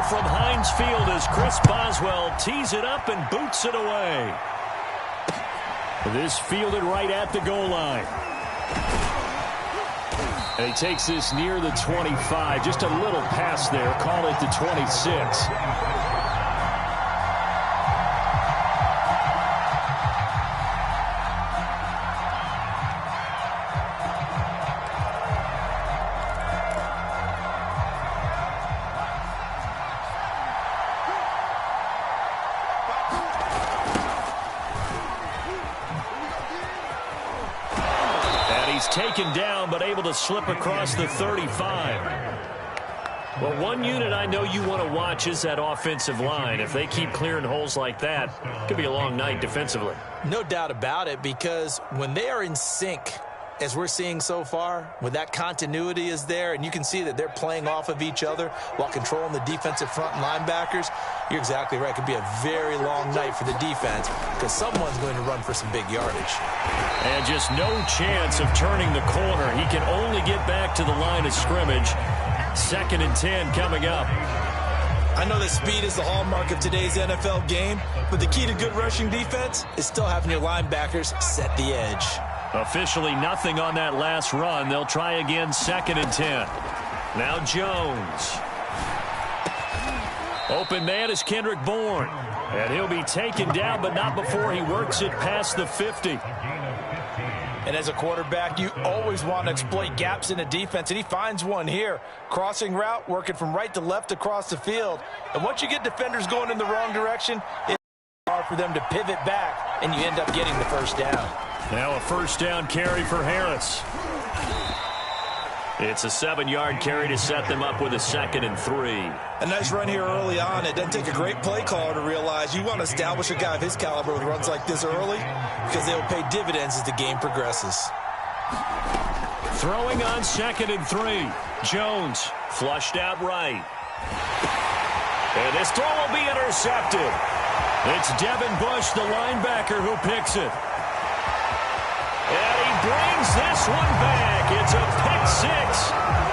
from Heinz Field as Chris Boswell tees it up and boots it away. This fielded right at the goal line. And he takes this near the 25. Just a little pass there. Call it the 26. Taken down, but able to slip across the 35. Well, one unit I know you want to watch is that offensive line. If they keep clearing holes like that, it could be a long night defensively. No doubt about it, because when they are in sync, as we're seeing so far, when that continuity is there, and you can see that they're playing off of each other while controlling the defensive front and linebackers, you're exactly right. It could be a very long night for the defense because someone's going to run for some big yardage. And just no chance of turning the corner. He can only get back to the line of scrimmage. 2nd and 10 coming up. I know that speed is the hallmark of today's NFL game, but the key to good rushing defense is still having your linebackers set the edge. Officially nothing on that last run. They'll try again, 2nd and 10. Now Jones. Open man is Kendrick Bourne. And he'll be taken down, but not before he works it past the 50. And as a quarterback, you always want to exploit gaps in a defense, and he finds one here. Crossing route, working from right to left across the field. And once you get defenders going in the wrong direction, it's hard for them to pivot back, and you end up getting the first down. Now a first down carry for Harris. It's a 7-yard carry to set them up with a 2nd and 3. A nice run here early on. It doesn't take a great play caller to realize you want to establish a guy of his caliber with runs like this early because they'll pay dividends as the game progresses. Throwing on 2nd and 3. Jones flushed out right. And this throw will be intercepted. It's Devin Bush, the linebacker, who picks it. And he brings this one back. It's a pick-6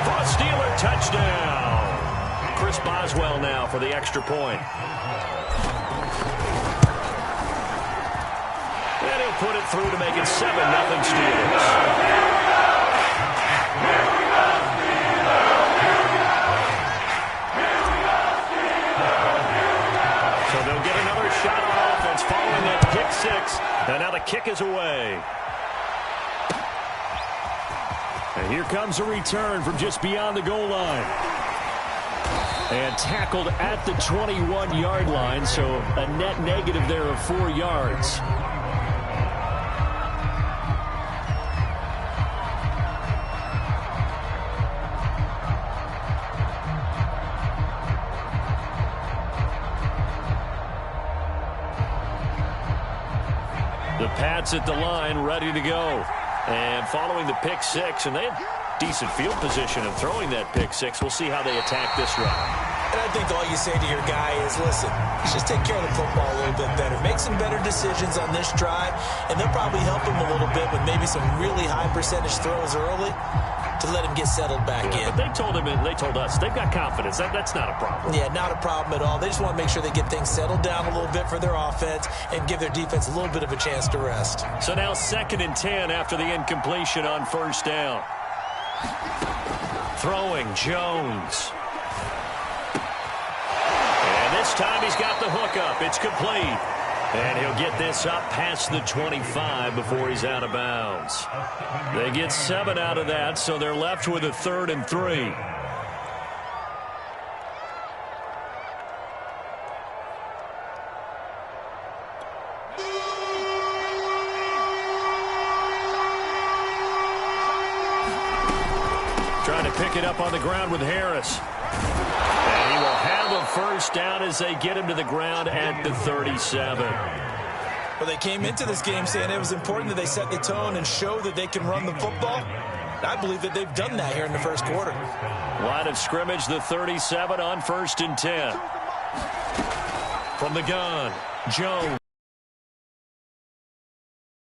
for a Steeler touchdown. Chris Boswell now for the extra point. And he'll put it through to make it 7-0 Steelers. So they'll get another shot on offense following that pick-6. And now the kick is away. And here comes a return from just beyond the goal line. And tackled at the 21-yard line, so a net negative there of 4 yards. The Pats at the line, ready to go. And following the pick-6, and they had decent field position of throwing that pick-6. We'll see how they attack this run. And I think all you say to your guy is, listen, just take care of the football a little bit better. Make some better decisions on this drive, and they'll probably help him a little bit with maybe some really high percentage throws early to let him get settled back in. But they told him, and they told us, they've got confidence. That's not a problem. Yeah, not a problem at all. They just want to make sure they get things settled down a little bit for their offense and give their defense a little bit of a chance to rest. So now 2nd and 10 after the incompletion on first down. Throwing, Jones. And this time he's got the hook up. It's complete. And he'll get this up past the 25 before he's out of bounds. They get 7 out of that, so they're left with a 3rd and 3. Trying to pick it up on the ground with Harris. And he will have a first down as they get him to the ground at the 37. Well, they came into this game saying it was important that they set the tone and show that they can run the football. I believe that they've done that here in the first quarter. Line of scrimmage, the 37 on 1st and 10. From the gun, Jones.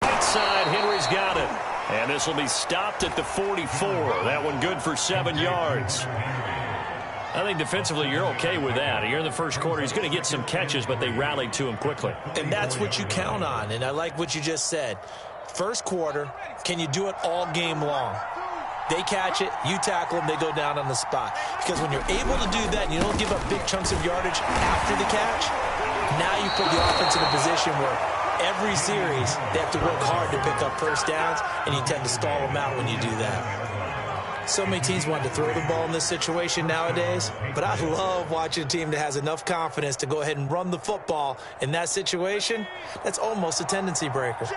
Right side, Henry's got it. And this will be stopped at the 44. That one good for 7 yards. I think defensively you're okay with that. You're in the first quarter. He's going to get some catches, but they rallied to him quickly. And that's what you count on, and I like what you just said. First quarter, can you do it all game long? They catch it, you tackle them, they go down on the spot. Because when you're able to do that and you don't give up big chunks of yardage after the catch, now you put the offense in a position where every series they have to work hard to pick up first downs, and you tend to stall them out when you do that. So many teams want to throw the ball in this situation nowadays, but I love watching a team that has enough confidence to go ahead and run the football. In that situation, that's almost a tendency breaker.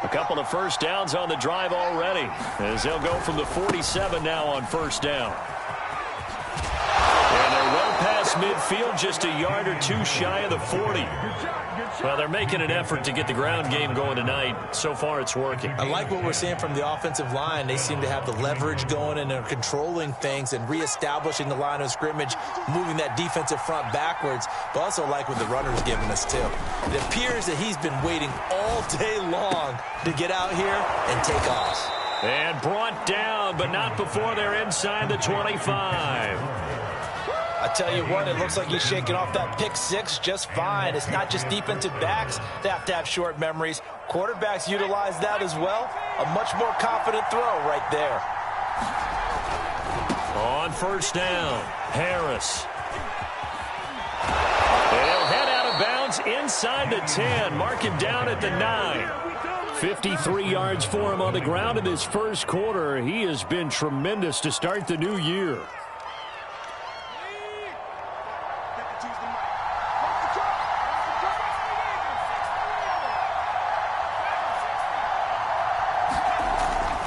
A couple of first downs on the drive already, as they'll go from the 47 now on first down. And they're well past midfield, just a yard or two shy of the 40. Well, they're making an effort to get the ground game going tonight. So far, it's working. I like what we're seeing from the offensive line. They seem to have the leverage going, and they're controlling things and reestablishing the line of scrimmage, moving that defensive front backwards. But also like what the runner's giving us, too. It appears that he's been waiting all day long to get out here and take off. And brought down, but not before they're inside the 25. I tell you what, it looks like he's shaking off that pick six just fine. It's not just defensive backs that have to have short memories. Quarterbacks utilize that as well. A much more confident throw right there. On first down, Harris. And he'll head out of bounds inside the 10. Mark him down at the 9. 53 yards for him on the ground in this first quarter. He has been tremendous to start the new year.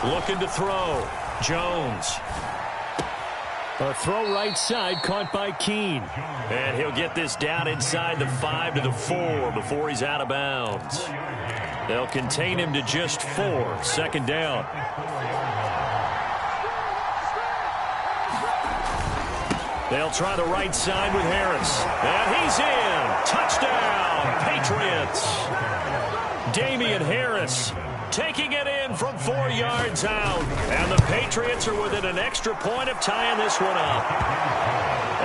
Looking to throw. Jones. A throw right side caught by Keene. And he'll get this down inside the 5 to the 4 before he's out of bounds. They'll contain him to just 4. Second down. They'll try the right side with Harris. And he's in. Touchdown, Patriots. Damian Harris taking it in from 4 yards out. And the Patriots are within an extra point of tying this one up.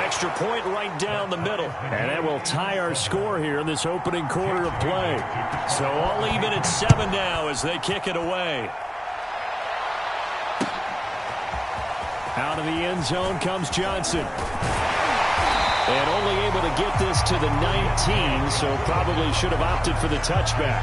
Extra point right down the middle. And that will tie our score here in this opening quarter of play. So all even at 7 now as they kick it away. Out of the end zone comes Johnson. And only able to get this to the 19, so probably should have opted for the touchback.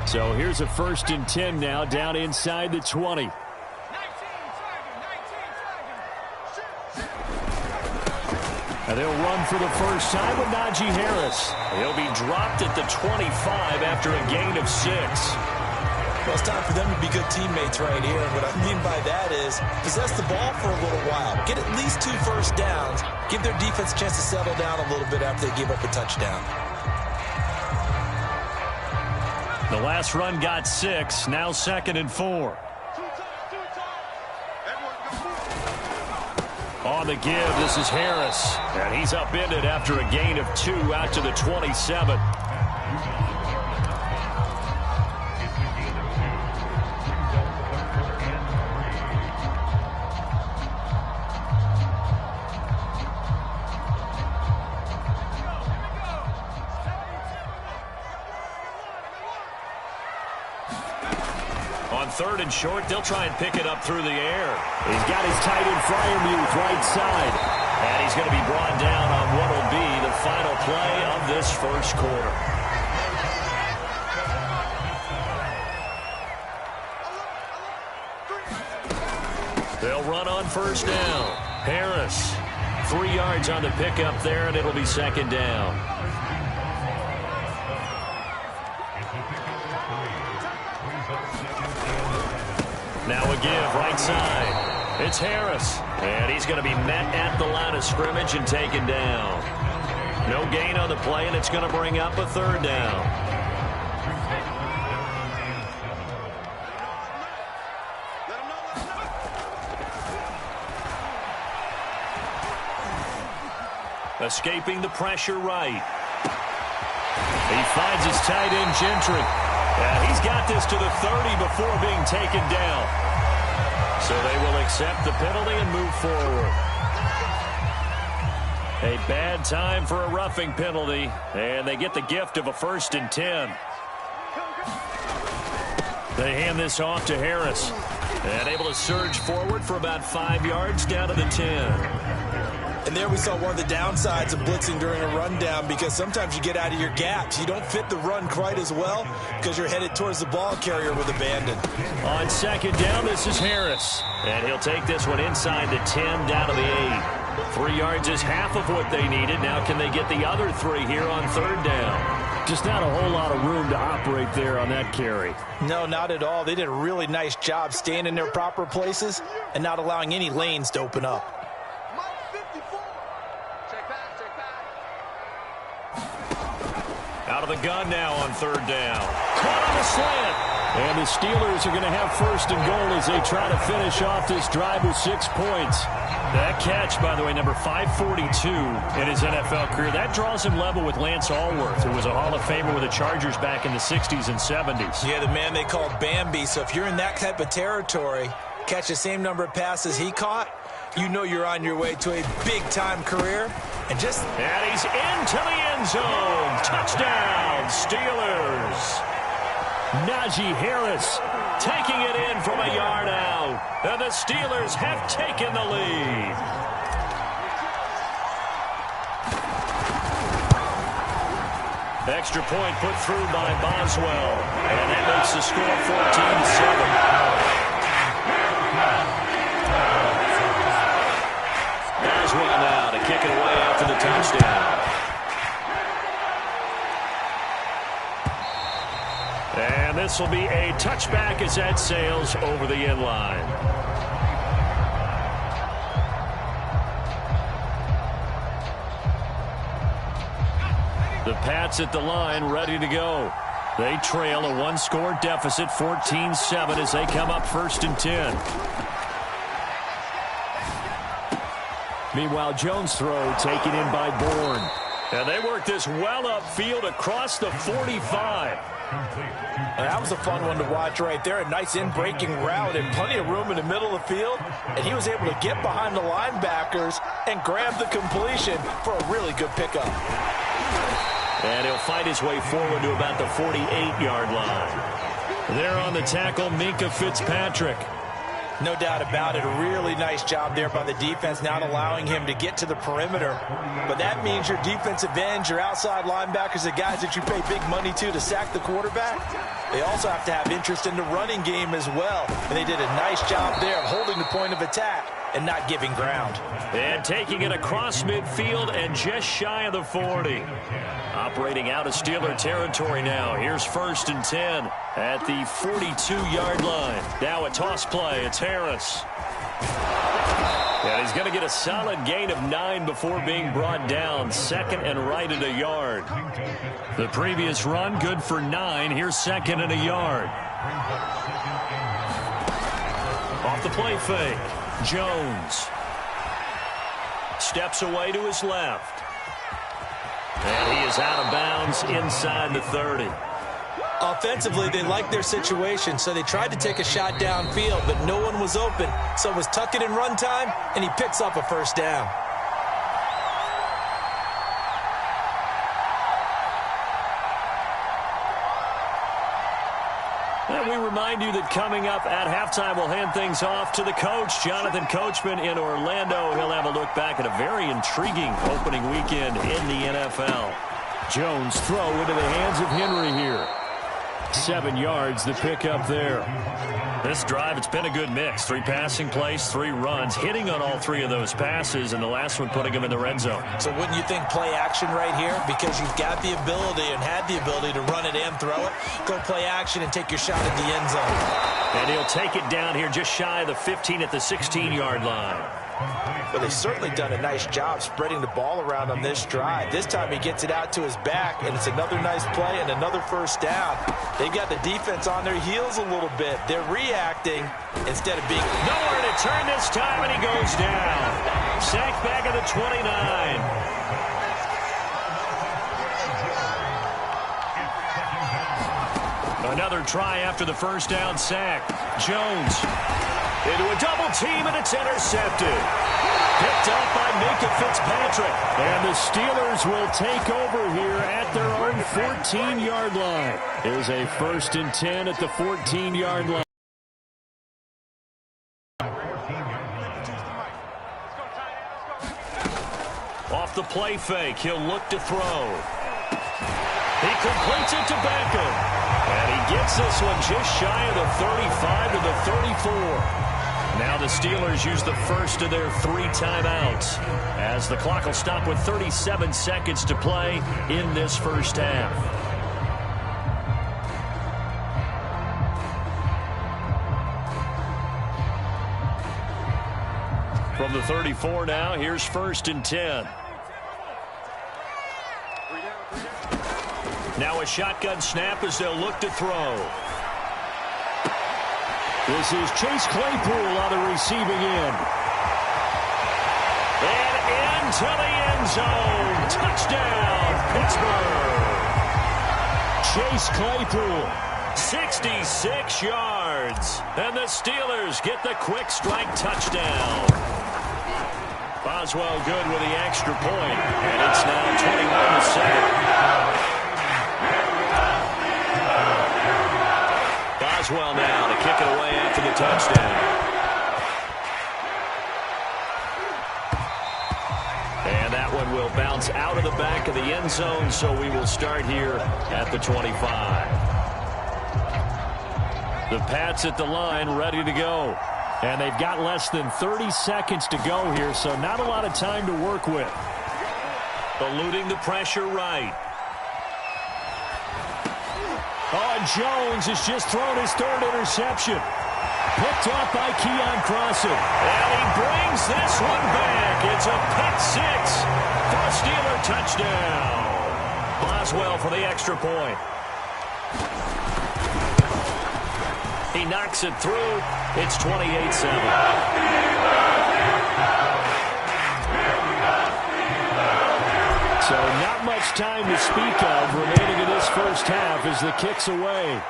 So here's a 1st and 10 now, down inside the 20. And they'll run for the first time with Najee Harris. He'll be dropped at the 25 after a gain of 6. Well, it's time for them to be good teammates right here. What I mean by that is possess the ball for a little while. Get at least 2 first downs. Give their defense a chance to settle down a little bit after they give up a touchdown. The last run got 6. Now 2nd and 4. On the give, this is Harris. And he's upended after a gain of 2 out to the 27. On 3rd and short, they'll try and pick it up through the air. He's got his tight end Freiermuth right side. And he's going to be brought down on what will be the final play of this first quarter. They'll run on first down. Harris, 3 yards on the pickup there, and it'll be 2nd down. Now a give, right side. It's Harris. And he's going to be met at the line of scrimmage and taken down. No gain on the play, and it's going to bring up a 3rd down. Escaping the pressure right. He finds his tight end, Gentry. And he's got this to the 30 before being taken down. So they will accept the penalty and move forward. A bad time for a roughing penalty, and they get the gift of a 1st and 10. They hand this off to Harris. And able to surge forward for about 5 yards down to the 10. And there we saw one of the downsides of blitzing during a rundown, because sometimes you get out of your gaps. You don't fit the run quite as well because you're headed towards the ball carrier with abandon. On 2nd down, this is Harris. And he'll take this one inside the 10 down to the 8. 3 yards is half of what they needed. Now can they get the other 3 here on 3rd down? Just not a whole lot of room to operate there on that carry. No, not at all. They did a really nice job staying in their proper places and not allowing any lanes to open up. Out of the gun now on 3rd down. Caught on the slant. And the Steelers are going to have 1st and goal as they try to finish off this drive with 6 points. That catch, by the way, number 542 in his NFL career, that draws him level with Lance Allworth, who was a Hall of Famer with the Chargers back in the 60s and 70s. Yeah, the man they called Bambi. So if you're in that type of territory, catch the same number of passes he caught, you know you're on your way to a big-time career. And he's into the end zone. Touchdown, Steelers. Najee Harris taking it in from a yard out. And the Steelers have taken the lead. Extra point put through by Boswell. And that makes the score 14-7. Boswell now to kick it away after the touchdown. And this will be a touchback as that sails over the end line. The Pats at the line ready to go. They trail a 1-score deficit, 14-7, as they come up 1st and 10. Meanwhile, Jones' throw taken in by Bourne. And they work this well upfield across the 45. That was a fun one to watch right there. A nice in-breaking route and plenty of room in the middle of the field. And he was able to get behind the linebackers and grab the completion for a really good pickup. And he'll fight his way forward to about the 48-yard line. There on the tackle, Minkah Fitzpatrick. No doubt about it. A really nice job there by the defense, not allowing him to get to the perimeter. But that means your defensive ends, your outside linebackers, the guys that you pay big money to sack the quarterback, they also have to have interest in the running game as well. And they did a nice job there of holding the point of attack and not giving ground. And taking it across midfield and just shy of the 40. Operating out of Steeler territory now. Here's 1st and 10 at the 42-yard line. Now a toss play. It's Harris. And he's going to get a solid gain of 9 before being brought down. 2nd and right at a yard. The previous run good for 9. Here's 2nd and a yard. Off the play fake. Jones steps away to his left. And he is out of bounds inside the 30. Offensively, they liked their situation, so they tried to take a shot downfield, but no one was open. So it was tuck it in run time, and he picks up a 1st down. And we remind you that coming up at halftime, we'll hand things off to the coach, Jonathan Coachman in Orlando. He'll have a look back at a very intriguing opening weekend in the NFL. Jones throw into the hands of Henry here. 7 yards, the pickup there. This drive, it's been a good mix. 3 passing plays, 3 runs, hitting on all 3 of those passes, and the last one putting him in the red zone. So wouldn't you think play action right here? Because you've got the ability and had the ability to run it and throw it. Go play action and take your shot at the end zone. And he'll take it down here just shy of the 15 at the 16-yard line. But they've certainly done a nice job spreading the ball around on this drive. This time he gets it out to his back, and it's another nice play and another 1st down. They've got the defense on their heels a little bit. They're reacting instead of being... Nowhere to turn this time, and he goes down. Sacked back at the 29. another try after the first down sack. Jones into a double team, and it's intercepted. Picked up by Minka Fitzpatrick. And the Steelers will take over here at their own 14-yard line. Here's a 1st and 10 at the 14-yard line. Off the play fake, he'll look to throw. He completes it to Beckham. And he gets this one just shy of the 35 to the 34. Now the Steelers use the first of their 3 timeouts as the clock will stop with 37 seconds to play in this first half. From the 34 now, here's 1st and 10. Now a shotgun snap as they'll look to throw. This is Chase Claypool on the receiving end. And into the end zone. Touchdown, Pittsburgh. Chase Claypool, 66 yards. And the Steelers get the quick strike touchdown. Boswell good with the extra point. And it's now 21-7. Boswell now to kick it away after the touchdown. And that one will bounce out of the back of the end zone, so we will start here at the 25. The Pats at the line ready to go. And they've got less than 30 seconds to go here, so not a lot of time to work with. Eluding the pressure right. Oh, and Jones has just thrown his 3rd interception. Picked off by Keon Crossen. And he brings this one back. It's a pick 6 for a Steeler touchdown. Boswell for the extra point. He knocks it through. It's 28-7. So not much time to speak of remaining in this first half as the kick's away.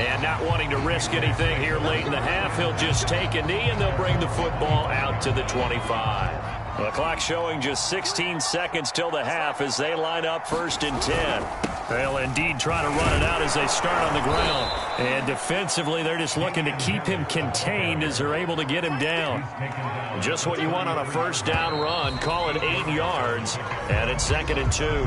And not wanting to risk anything here late in the half, he'll just take a knee and they'll bring the football out to the 25. The clock showing just 16 seconds till the half as they line up 1st and 10. They'll indeed try to run it out as they start on the ground. And defensively, they're just looking to keep him contained as they're able to get him down. Just what you want on a first down run. Call it 8 yards. And it's 2nd and 2.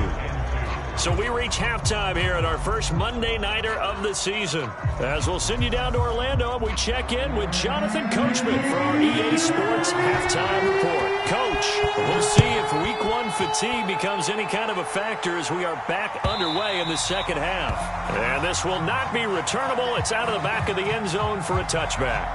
So we reach halftime here at our first Monday Nighter of the season. As we'll send you down to Orlando, we check in with Jonathan Coachman for our EA Sports Halftime Report. Coach, we'll see if Week 1 fatigue becomes any kind of a factor as we are back underway in the second half. And this will not be returnable. It's out of the back of the end zone for a touchback.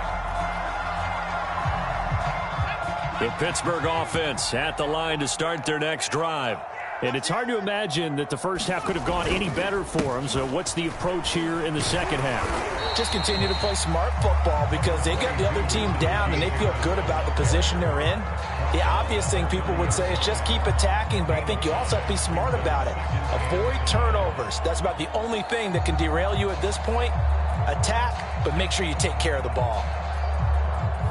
The Pittsburgh offense at the line to start their next drive. And it's hard to imagine that the first half could have gone any better for them. So what's the approach here in the second half? Just continue to play smart football because they get the other team down and they feel good about the position they're in. The obvious thing people would say is just keep attacking, but I think you also have to be smart about it. Avoid turnovers. That's about the only thing that can derail you at this point. Attack, but make sure you take care of the ball.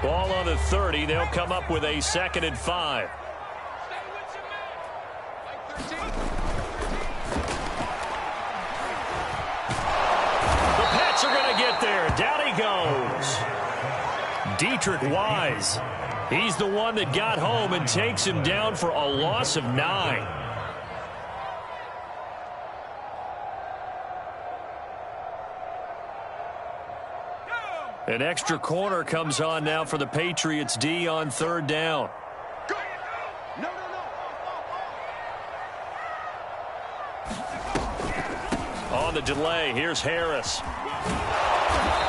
Ball on the 30. They'll come up with a 2nd and 5. Are going to get there. Down he goes. Dietrich Wise. He's the one that got home and takes him down for a loss of 9. An extra corner comes on now for the Patriots D on 3rd down. On the delay, here's Harris.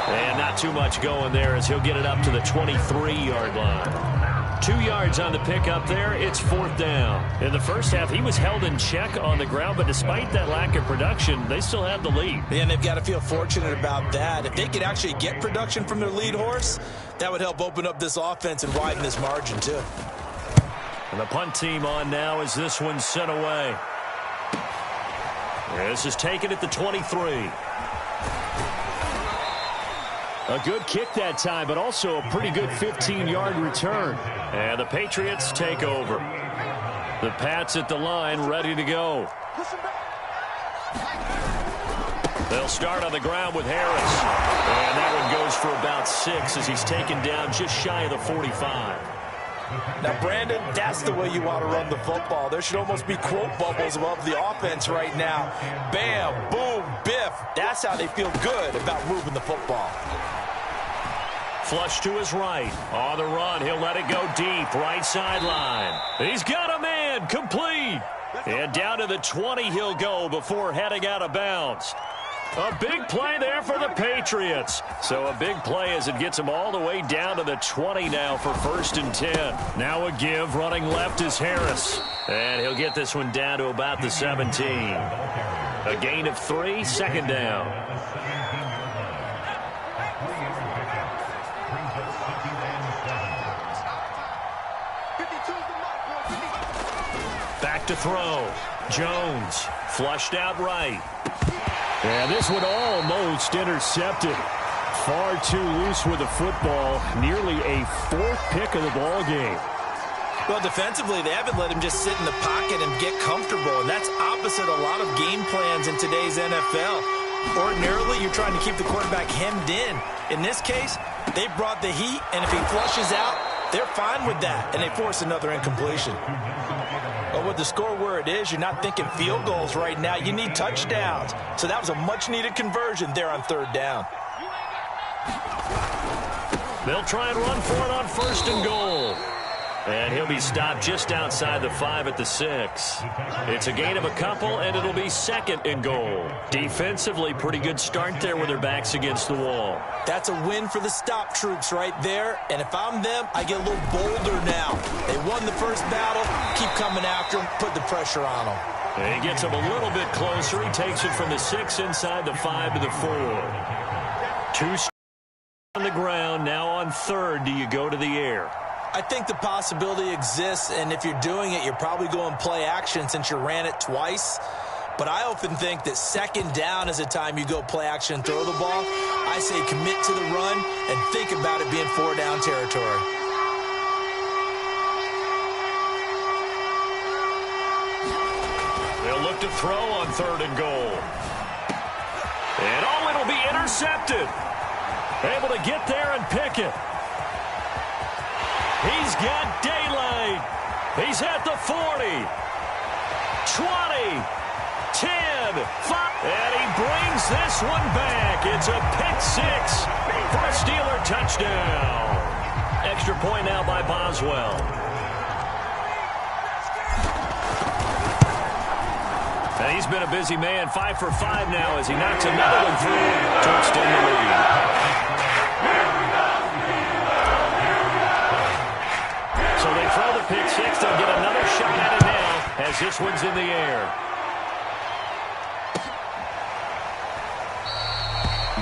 And not too much going there as he'll get it up to the 23-yard line. 2 yards on the pickup there. It's 4th down. In the first half, he was held in check on the ground, but despite that lack of production, they still have the lead. And they've got to feel fortunate about that. If they could actually get production from their lead horse, that would help open up this offense and widen this margin, too. And the punt team on now as this one's sent away. This is taken at the 23. A good kick that time, but also a pretty good 15-yard return. And the Patriots take over. The Pats at the line, ready to go. They'll start on the ground with Harris. And that one goes for about 6 as he's taken down just shy of the 45. Now, Brandon, that's the way you want to run the football. There should almost be quote bubbles above the offense right now. Bam, boom, biff. That's how they feel good about moving the football. Flush to his right. On the run, he'll let it go deep. Right sideline. He's got a man. Complete. And down to the 20 he'll go before heading out of bounds. A big play there for the Patriots. So a big play as it gets him all the way down to the 20 now for 1st and 10. Now a give. Running left is Harris. And he'll get this one down to about the 17. A gain of 3, 2nd down. Back to throw. Jones flushed out right. And this one almost intercepted. Far too loose with the football. Nearly a 4th pick of the ball game. Well, defensively, they haven't let him just sit in the pocket and get comfortable, and that's opposite a lot of game plans in today's NFL. Ordinarily, you're trying to keep the quarterback hemmed in. In this case, they brought the heat, and if he flushes out, they're fine with that, and they force another incompletion. But with the score where it is, you're not thinking field goals right now. You need touchdowns. So that was a much-needed conversion there on 3rd down. They'll try and run for it on 1st and goal. And he'll be stopped just outside the 5 at the 6. It's a gain of a couple, and it'll be 2nd and goal. Defensively, pretty good start there with their backs against the wall. That's a win for the stop troops right there. And if I'm them, I get a little bolder now. They won the first battle. Keep coming after them. Put the pressure on them. And he gets him a little bit closer. He takes it from the 6 inside the 5 to the 4. 2 on the ground. Now on 3rd, do you go to the air? I think the possibility exists, and if you're doing it, you're probably going play action since you ran it twice. But I often think that 2nd down is a time you go play action and throw the ball. I say commit to the run and think about it being 4-down territory. They'll look to throw on 3rd and goal. And it'll be intercepted. Able to get there and pick it. He's got daylight. He's at the 40, 20, 10, 5, and he brings this one back. It's a pick 6 for a Steeler touchdown. Extra point now by Boswell. And he's been a busy man, 5 for 5 now as he knocks another one through to extend the lead. So they throw the pick 6. They'll get another shot at it now as this one's in the air.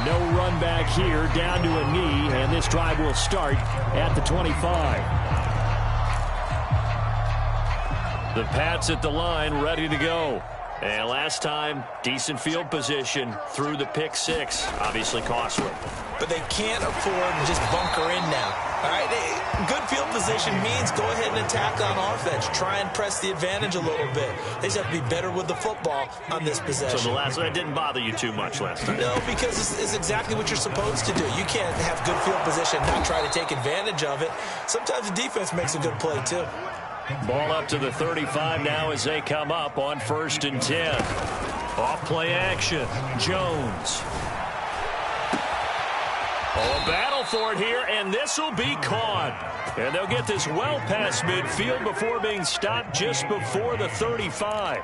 No run back here, down to a knee, and this drive will start at the 25. The Pats at the line, ready to go. And last time, decent field position through the pick 6. Obviously costly. But they can't afford to just bunker in now. All right, good field position means go ahead and attack on offense. Try and press the advantage a little bit. They just have to be better with the football on this possession. So that didn't bother you too much last time? No, because it's exactly what you're supposed to do. You can't have good field position and not try to take advantage of it. Sometimes the defense makes a good play, too. Ball up to the 35 now as they come up on 1st and 10. Off play action. Jones. Oh, a battle for it here, and this will be caught. And they'll get this well past midfield before being stopped just before the 35.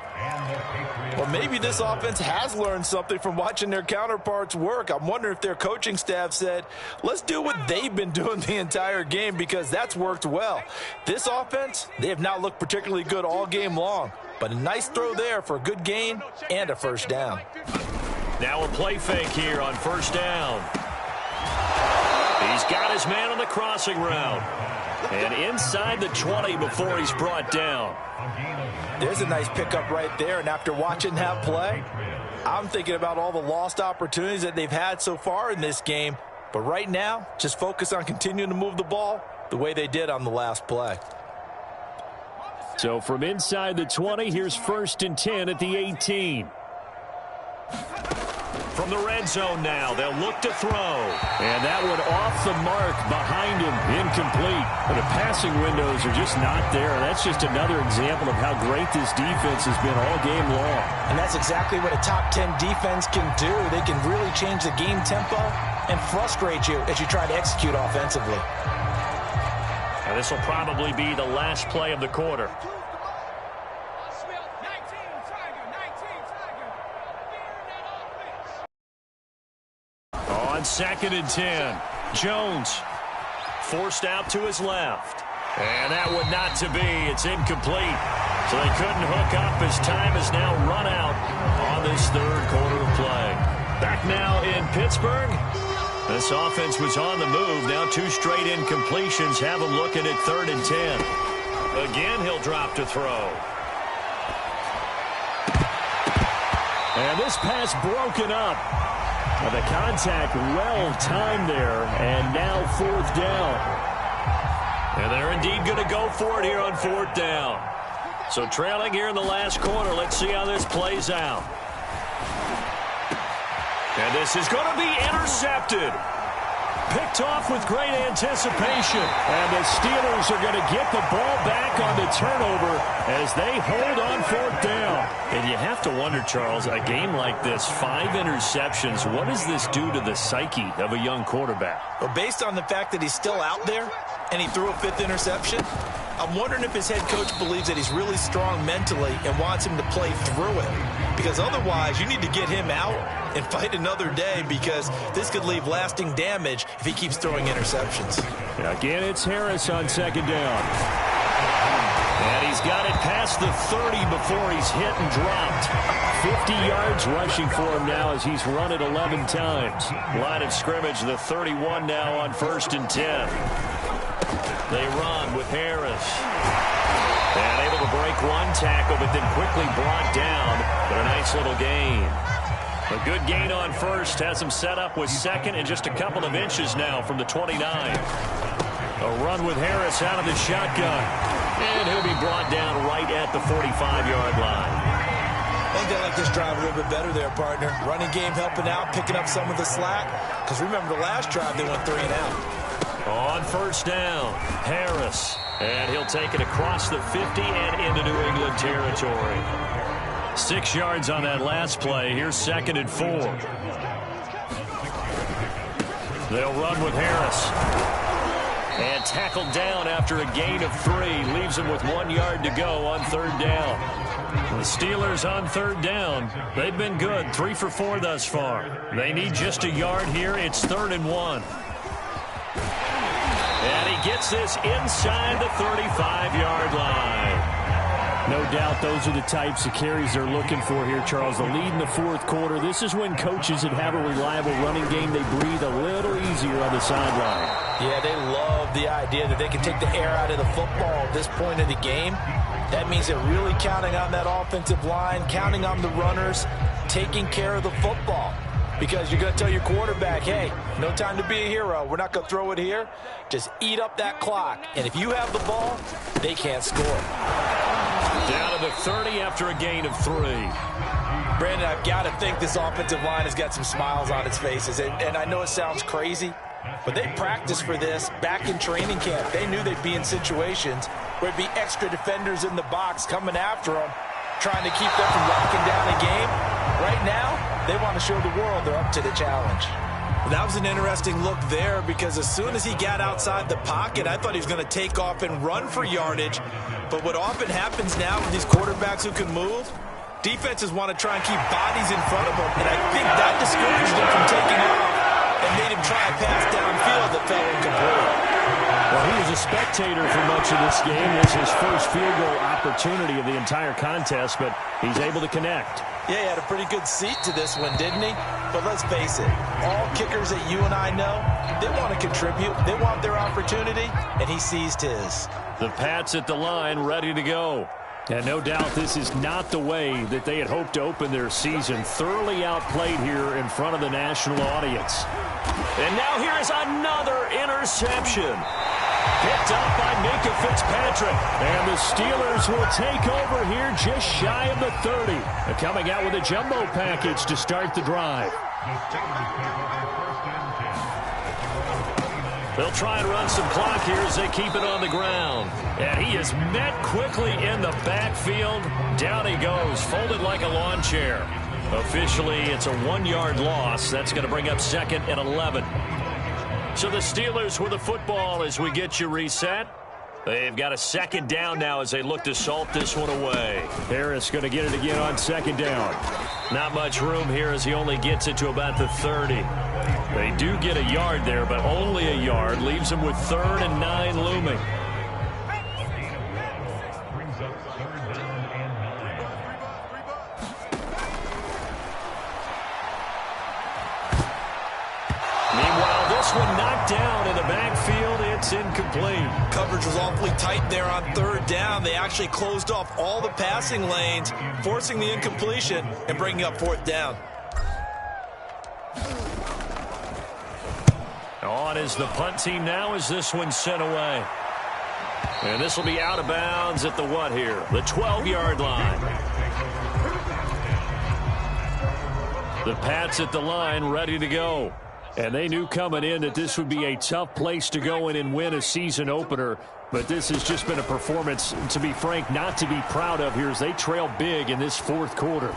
Well, maybe this offense has learned something from watching their counterparts work. I'm wondering if their coaching staff said, let's do what they've been doing the entire game because that's worked well. This offense, they have not looked particularly good all game long. But a nice throw there for a good gain and a 1st down. Now a play fake here on 1st down. He's got his man on the crossing route. And inside the 20 before he's brought down. There's a nice pickup right there, and after watching that play, I'm thinking about all the lost opportunities that they've had so far in this game. But right now, just focus on continuing to move the ball the way they did on the last play. So from inside the 20, here's 1st and 10 at the 18. From the red zone now, they'll look to throw. And that one off the mark behind him, incomplete. But the passing windows are just not there. That's just another example of how great this defense has been all game long. And that's exactly what a top 10 defense can do. They can really change the game tempo and frustrate you as you try to execute offensively. Now this will probably be the last play of the quarter. On 2nd and 10, Jones forced out to his left. And that would not to be. It's incomplete. So they couldn't hook up as time is now run out on this 3rd quarter of play. Back now in Pittsburgh. This offense was on the move. Now 2 straight incompletions have them looking at 3rd and 10. Again, he'll drop to throw. And this pass broken up. The contact well timed there, and now 4th down. And they're indeed going to go for it here on 4th down. So trailing here in the last quarter. Let's see how this plays out. And this is going to be intercepted. Picked off with great anticipation. And the Steelers are going to get the ball back on the turnover as they hold on 4th down. And you have to wonder, Charles, a game like this, 5 interceptions, what does this do to the psyche of a young quarterback? Well, based on the fact that he's still out there and he threw a 5th interception, I'm wondering if his head coach believes that he's really strong mentally and wants him to play through it. Because otherwise, you need to get him out and fight another day, because this could leave lasting damage if he keeps throwing interceptions. Again, it's Harris on 2nd down. And he's got it past the 30 before he's hit and dropped. 50 yards rushing for him now as he's run it 11 times. Line of scrimmage, the 31 now on 1st and 10. They run with Harris. And able to break 1 tackle, but then quickly brought down. But a nice little gain. A good gain on 1st has him set up with 2nd and just a couple of inches now from the 29. A run with Harris out of the shotgun. And he'll be brought down right at the 45-yard line. I think they like this drive a little bit better there, partner. Running game helping out, picking up some of the slack. Because remember, the last drive they went 3 and out. On 1st down, Harris. And he'll take it across the 50 and into New England territory. 6 yards on that last play. Here's 2nd and 4. They'll run with Harris. And tackled down after a gain of 3. Leaves him with 1 yard to go on 3rd down. The Steelers on 3rd down. They've been good. 3 for 4 thus far. They need just a yard here. It's 3rd and 1. And he gets this inside the 35-yard line. No doubt those are the types of carries they're looking for here, Charles. The lead in the 4th quarter. This is when coaches that have a reliable running game, they breathe a little easier on the sideline. Yeah, they love the idea that they can take the air out of the football at this point of the game. That means they're really counting on that offensive line, counting on the runners, taking care of the football. Because you're going to tell your quarterback, hey, no time to be a hero. We're not going to throw it here. Just eat up that clock. And if you have the ball, they can't score. Down to the 30 after a gain of 3. Brandon, I've got to think this offensive line has got some smiles on its faces. And I know it sounds crazy, but they practiced for this back in training camp. They knew they'd be in situations where it'd be extra defenders in the box coming after them, trying to keep them from locking down a game. Right now, they want to show the world they're up to the challenge. Well, that was an interesting look there, because as soon as he got outside the pocket, I thought he was going to take off and run for yardage. But what often happens now with these quarterbacks who can move, defenses want to try and keep bodies in front of them, and I think that discouraged him from taking off and made him try a pass downfield that fell incomplete. Well, he was a spectator for much of this game. This is his first field goal opportunity of the entire contest, but he's able to connect. Yeah, he had a pretty good seat to this one, didn't he? But let's face it, all kickers that you and I know, they want to contribute. They want their opportunity, and he seized his. The Pats at the line, ready to go. And no doubt this is not the way that they had hoped to open their season. Thoroughly outplayed here in front of the national audience. And now here is another interception. Picked up by Minka Fitzpatrick. And the Steelers will take over here just shy of the 30. They're coming out with a jumbo package to start the drive. They'll try and run some clock here as they keep it on the ground. And he is met quickly in the backfield. Down he goes, folded like a lawn chair. Officially, it's a 1-yard loss. That's going to bring up 2nd and 11. So the Steelers with the football as we get you reset. They've got a 2nd down now as they look to salt this one away. Harris going to get it again on 2nd down. Not much room here as he only gets it to about the 30. They do get a yard there, but only a yard. Leaves them with 3rd and 9 looming. Meanwhile, this one knocked down in the backfield. It's incomplete. Coverage was awfully tight there on 3rd down. They actually closed off all the passing lanes, forcing the incompletion and bringing up 4th down. On is the punt team now as this one's sent away. And this will be out of bounds at the what here? The 12-yard line. The Pats at the line ready to go. And they knew coming in that this would be a tough place to go in and win a season opener. But this has just been a performance, to be frank, not to be proud of here as they trail big in this 4th quarter.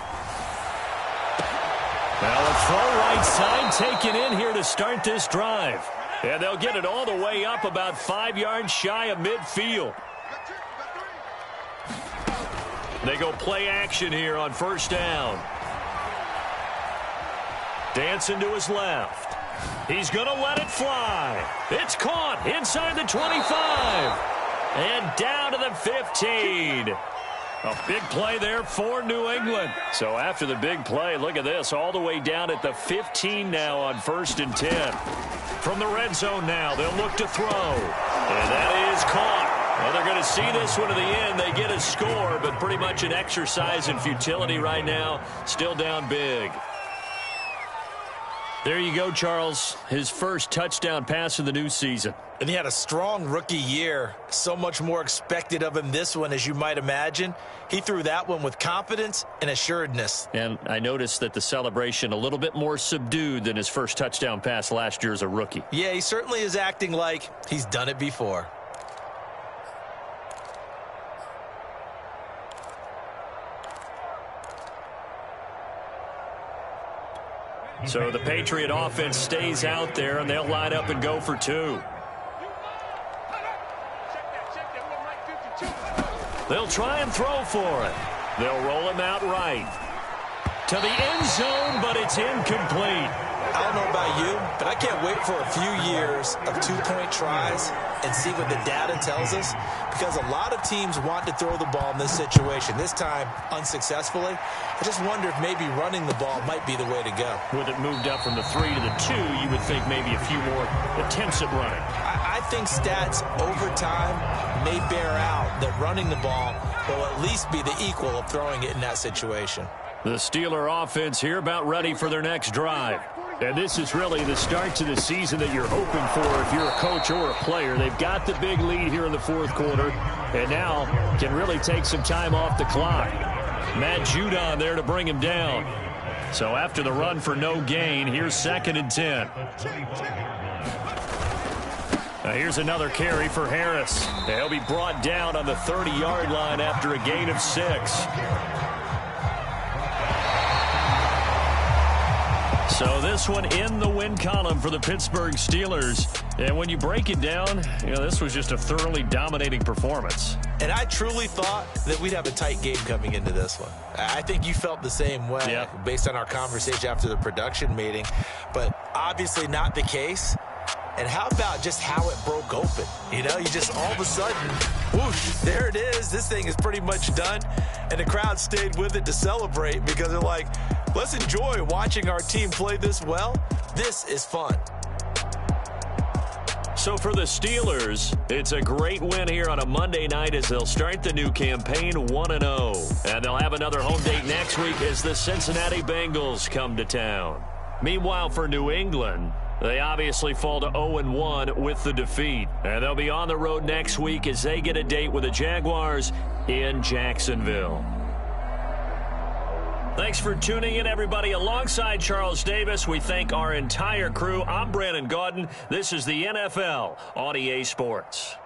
Now a throw right side taken in here to start this drive. And they'll get it all the way up about 5 yards shy of midfield. They go play action here on 1st down. Dancing to his left. He's going to let it fly. It's caught inside the 25. And down to the 15. A big play there for New England. So after the big play, look at this, all the way down at the 15 now on 1st and 10. From the red zone now, they'll look to throw. And that is caught. Well, they're going to see this one to the end. They get a score, but pretty much an exercise in futility right now. Still down big. There you go, Charles. His first touchdown pass of the new season. And he had a strong rookie year. So much more expected of him this one, as you might imagine. He threw that one with confidence and assuredness. And I noticed that the celebration a little bit more subdued than his first touchdown pass last year as a rookie. Yeah, he certainly is acting like he's done it before. So the Patriot offense stays out there, and they'll line up and go for 2. They'll try and throw for it. They'll roll him out right. To the end zone, but it's incomplete. I don't know about you, but I can't wait for a few years of 2-point tries and see what the data tells us, because a lot of teams want to throw the ball in this situation. This time, unsuccessfully. I just wonder if maybe running the ball might be the way to go. With it moved up from the 3 to the 2, you would think maybe a few more attempts at running. I think stats over time may bear out that running the ball will at least be the equal of throwing it in that situation. The Steeler offense here about ready for their next drive. And this is really the start to the season that you're hoping for if you're a coach or a player. They've got the big lead here in the 4th quarter, and now can really take some time off the clock. Matt Judon there to bring him down. So after the run for no gain, here's 2nd and 10. Now here's another carry for Harris. He'll be brought down on the 30-yard line after a gain of 6. So this one in the win column for the Pittsburgh Steelers. And when you break it down, this was just a thoroughly dominating performance. And I truly thought that we'd have a tight game coming into this one. I think you felt the same way based on our conversation after the production meeting. But obviously not the case. And how about just how it broke open? You just all of a sudden, whoosh, there it is. This thing is pretty much done. And the crowd stayed with it to celebrate because they're like, let's enjoy watching our team play this well. This is fun. So for the Steelers, it's a great win here on a Monday night as they'll start the new campaign 1-0. And they'll have another home date next week as the Cincinnati Bengals come to town. Meanwhile, for New England, they obviously fall to 0-1 with the defeat. And they'll be on the road next week as they get a date with the Jaguars in Jacksonville. Thanks for tuning in, everybody. Alongside Charles Davis, we thank our entire crew. I'm Brandon Gaudin. This is the NFL on EA Sports.